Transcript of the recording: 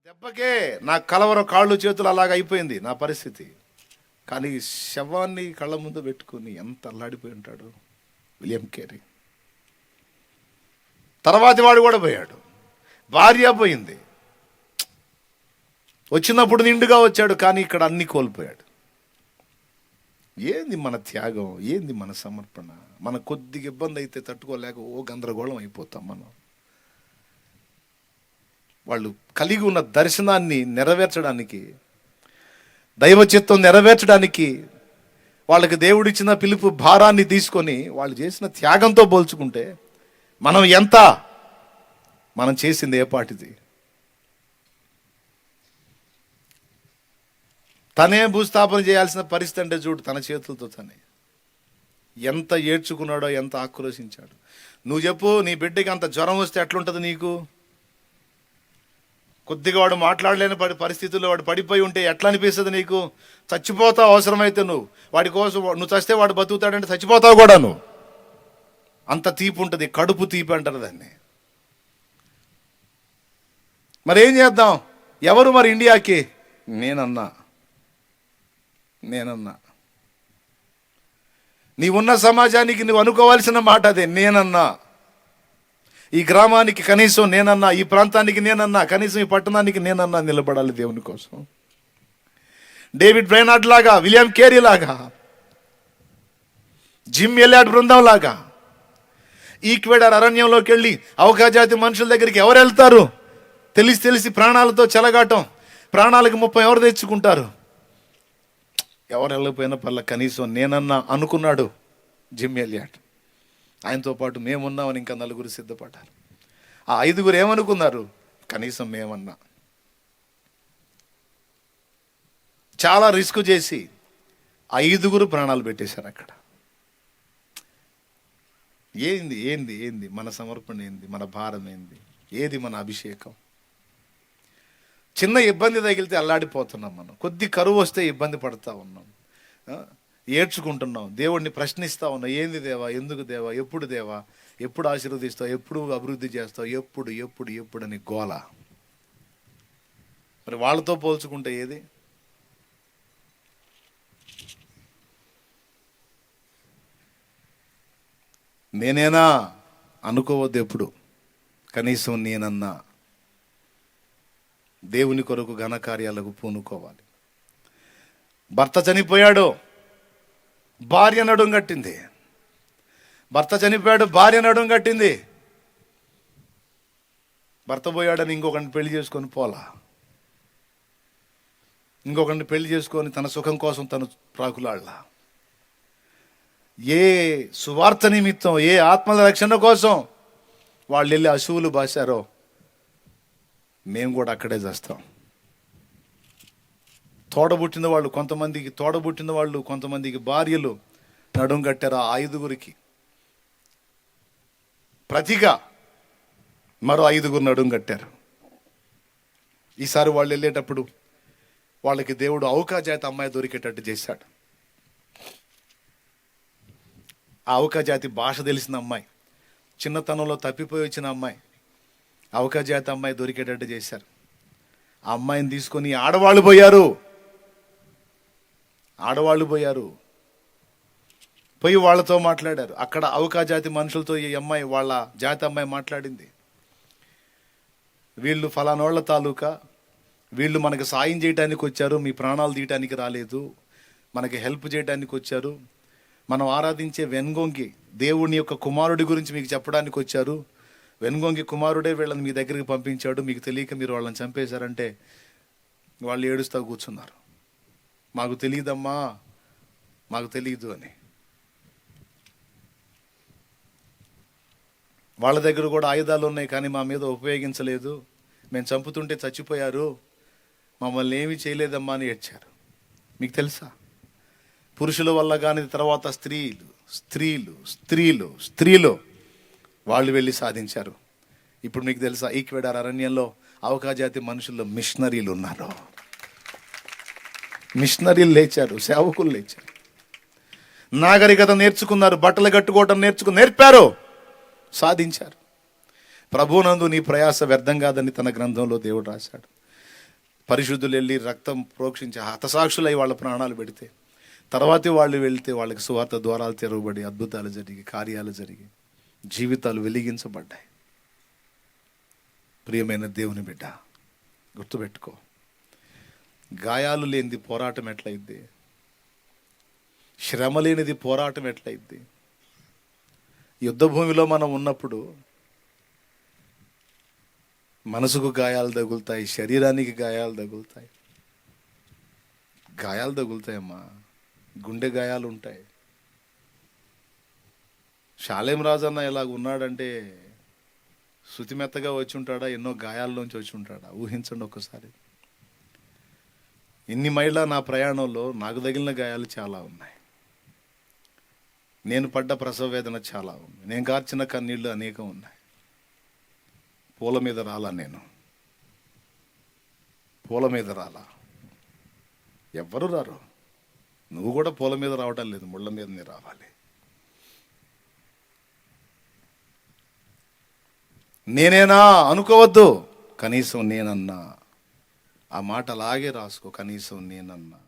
దెబ్బకే నా కలవరం, కాళ్ళు చేతులు అలాగ అయిపోయింది నా పరిస్థితి. కానీ శవాన్ని కళ్ళ ముందు పెట్టుకుని ఎంత అల్లాడిపోయి ఉంటాడు విలియం కేరీ. తర్వాతి వాడు కూడా పోయాడు, భార్య పోయింది. వచ్చినప్పుడు నిండుగా వచ్చాడు, కానీ ఇక్కడ అన్ని కోల్పోయాడు. ఏంది మన త్యాగం, ఏంది మన సమర్పణ? మన కొద్దిగా ఇబ్బంది అయితే తట్టుకోలేక గందరగోళం అయిపోతాం మనం. వాళ్ళు కలిగి ఉన్న దర్శనాన్ని నెరవేర్చడానికి, దైవ చిత్తం నెరవేర్చడానికి, వాళ్ళకి దేవుడిచ్చిన పిలుపు భారాన్ని తీసుకొని వాళ్ళు చేసిన త్యాగంతో పోల్చుకుంటే మనం ఎంత, మనం చేసింది ఏ పాటిది? తనే భూస్థాపన చేయాల్సిన పరిస్థితి అంటే చూడు, తన చేతులతో తనే ఎంత ఏడ్చుకున్నాడో, ఎంత ఆక్రోశించాడు. నువ్వు చెప్పు, నీ బిడ్డకి అంత జ్వరం వస్తే ఎట్లుంటుంది నీకు? కొద్దిగా వాడు మాట్లాడలేని పరిస్థితుల్లో వాడు పడిపోయి ఉంటే ఎట్లా అనిపిస్తుంది నీకు? చచ్చిపోతావు అవసరమైతే. నువ్వు వాడి కోసం, నువ్వు చస్తే వాడు బతుకుతాడంటే చచ్చిపోతావు కూడా నువ్వు. అంత తీపి ఉంటుంది, కడుపు తీపి అంటారు దాన్ని. మరి ఏం చేద్దాం? ఎవరు మరి ఇండియాకి? నేనన్నా నీవున్న సమాజానికి నువ్వు అనుకోవాల్సిన మాట అదే, నేనన్నా. ఈ గ్రామానికి కనీసం నేనన్నా, ఈ ప్రాంతానికి నేనన్నా, కనీసం ఈ పట్టణానికి నేనన్నా నిలబడాలి దేవుని కోసం. డేవిడ్ బ్రైనార్డ్ లాగా, విలియం కేరీ లాగా, జిమ్ ఎలియాట్ బృందం లాగా ఈక్వెడార్ అరణ్యంలోకి వెళ్ళి అవకాజాతి మనుషుల దగ్గరికి ఎవరు వెళ్తారు? తెలిసి ప్రాణాలతో చెలగాటం, ప్రాణాలకు 30 ఎవరు తెచ్చుకుంటారు? ఎవరు వెళ్ళకపోయినా పర్ల, కనీసం నేనన్నా అనుకున్నాడు జిమ్ ఎలియాట్. ఆయనతో పాటు మేమున్నామని ఇంకా 4 సిద్ధపడ్డారు. ఆ 5 ఏమనుకున్నారు? కనీసం మేమన్నా. చాలా రిస్క్ చేసి 5 ప్రాణాలు పెట్టేశారు అక్కడ. ఏంది మన సమర్పణ? ఏంది మన భారం? ఏది మన అభిషేకం? చిన్న ఇబ్బంది తగిలితే అల్లాడిపోతున్నాం మనం, కొద్ది కరువు వస్తే ఇబ్బంది పడతా ఉన్నాం, ఏడ్చుకుంటున్నాం, దేవుడిని ప్రశ్నిస్తా ఉన్నాం. ఏంది దేవా, ఎందుకు దేవా, ఎప్పుడు దేవా, ఎప్పుడు ఆశీర్వదిస్తావు, ఎప్పుడు అభివృద్ధి చేస్తావు, ఎప్పుడు అని గోల. మరి వాళ్ళతో పోల్చుకుంటే ఏది? నేనేనా అనుకోవద్దు ఎప్పుడు, కనీసం నేనన్నా. దేవుని కొరకు ఘనకార్యాలకు పూనుకోవాలి. భర్త చనిపోయాడు, భార్య నడుం కట్టింది. భర్త చనిపోయాడు, భార్య నడుం కట్టింది. భర్త పోయాడని ఇంకొకరిని పెళ్లి చేసుకొని పోలా, ఇంకొకరిని పెళ్లి చేసుకొని తన సుఖం కోసం తను ప్రాకులాడలా. ఏ సువార్త నిమిత్తం, ఏ ఆత్మల రక్షణ కోసం వాళ్ళు వెళ్ళి అశువులు బాశారో మేము కూడా అక్కడే చేస్తాం. తోడబుట్టిన వాళ్ళు కొంతమందికి భార్యలు నడుం కట్టారు. ఆ 5 ప్రతిగా మరో 5 నడుం కట్టారు. ఈసారి వాళ్ళు వెళ్ళేటప్పుడు వాళ్ళకి దేవుడు ఔకాజాతి అమ్మాయి దొరికేటట్టు చేశాడు. ఆ ఔకాజాతి భాష తెలిసిన అమ్మాయి, చిన్నతనంలో తప్పిపోయి వచ్చిన అమ్మాయి, ఔకాజాతి అమ్మాయి దొరికేటట్టు చేశారు. ఆ అమ్మాయిని తీసుకొని ఆడవాళ్ళు పోయారు. పోయి వాళ్ళతో మాట్లాడారు. అక్కడ ఔకాజాతి మనుషులతో ఈ అమ్మాయి, వాళ్ళ జాతి అమ్మాయి మాట్లాడింది. వీళ్ళు ఫలానోళ్ల తాలూకా, వీళ్ళు మనకు సాయం చేయడానికి వచ్చారు, మీ ప్రాణాలు తీయటానికి రాలేదు, మనకి హెల్ప్ చేయడానికి వచ్చారు. మనం ఆరాధించే వెన్గొంగి దేవుని యొక్క కుమారుడి గురించి మీకు చెప్పడానికి వచ్చారు. వెన్గొంగి కుమారుడే వీళ్ళని మీ దగ్గరికి పంపించాడు, మీకు తెలియక మీరు వాళ్ళని చంపేశారంటే వాళ్ళు ఏడుస్తూ కూర్చున్నారు. మాకు తెలియదమ్మా, మాకు తెలియదు అని. వాళ్ళ దగ్గర కూడా ఆయుధాలు ఉన్నాయి, కానీ మా మీద ఉపయోగించలేదు, మేము చంపుతుంటే చచ్చిపోయారు, మమ్మల్ని ఏమీ చేయలేదమ్మా అని ఏడ్చారు. మీకు తెలుసా, పురుషుల వల్ల కానీ తర్వాత స్త్రీలు వాళ్ళు వెళ్ళి సాధించారు. ఇప్పుడు మీకు తెలుసా, ఈక్వెడార్ అరణ్యంలో ఔకాజాతి మనుషుల్లో మిషనరీలు ఉన్నారు. మిషనరీలు లేచారు, సేవకులు లేచారు, నాగరికత నేర్చుకున్నారు, బట్టలు కట్టుకోవటం నేర్పారు, సాధించారు. ప్రభునందు నీ ప్రయాస వ్యర్థం కాదని తన గ్రంథంలో దేవుడు రాశాడు. పరిశుద్ధులు వెళ్ళి రక్తం ప్రోక్షించి హతసాక్షులై వాళ్ళ ప్రాణాలు పెడితే తర్వాతే వాళ్ళు వెళ్తే వాళ్ళకి సువార్త ద్వారాలు తెరవబడి అద్భుతాలు జరిగి కార్యాలు జరిగి జీవితాలు వెలిగించబడ్డాయి. ప్రియమైన దేవుని బిడ్డ, గుర్తుపెట్టుకో, గాయాలు లేనిది పోరాటం ఎట్లయిద్ది? శ్రమ లేనిది పోరాటం ఎట్లయిద్ది? యుద్ధ భూమిలో మనం ఉన్నప్పుడు మనసుకు గాయాలు తగులుతాయి, శరీరానికి గాయాలు తగులుతాయి. గాయాలు తగులుతాయమ్మా, గుండె గాయాలు ఉంటాయి. షాలేం రాజన్న ఇలాగ ఉన్నాడంటే శృతిమెత్తగా వచ్చి ఉంటాడా, ఎన్నో గాయాల్లోంచి వచ్చి ఉంటాడా? ఊహించండి ఒక్కసారి. ఇన్ని మైళ్ళ నా ప్రయాణంలో నాకు తగిలిన గాయాలు చాలా ఉన్నాయి. నేను పడ్డ ప్రసవ వేదన చాలా ఉంది. నేను కార్చిన కన్నీళ్ళు అనేకం ఉన్నాయి. పూల మీద రాలా, నేను పూల మీద రాలా. ఎవ్వరు రారు. నువ్వు కూడా పూల మీద రావటం లేదు, ముళ్ళ మీదనే రావాలి. నేనేనా అనుకోవద్దు, కనీసం నేనన్నా. ఆ మాట అలాగే రాసుకో, కనీసం నేనన్నా.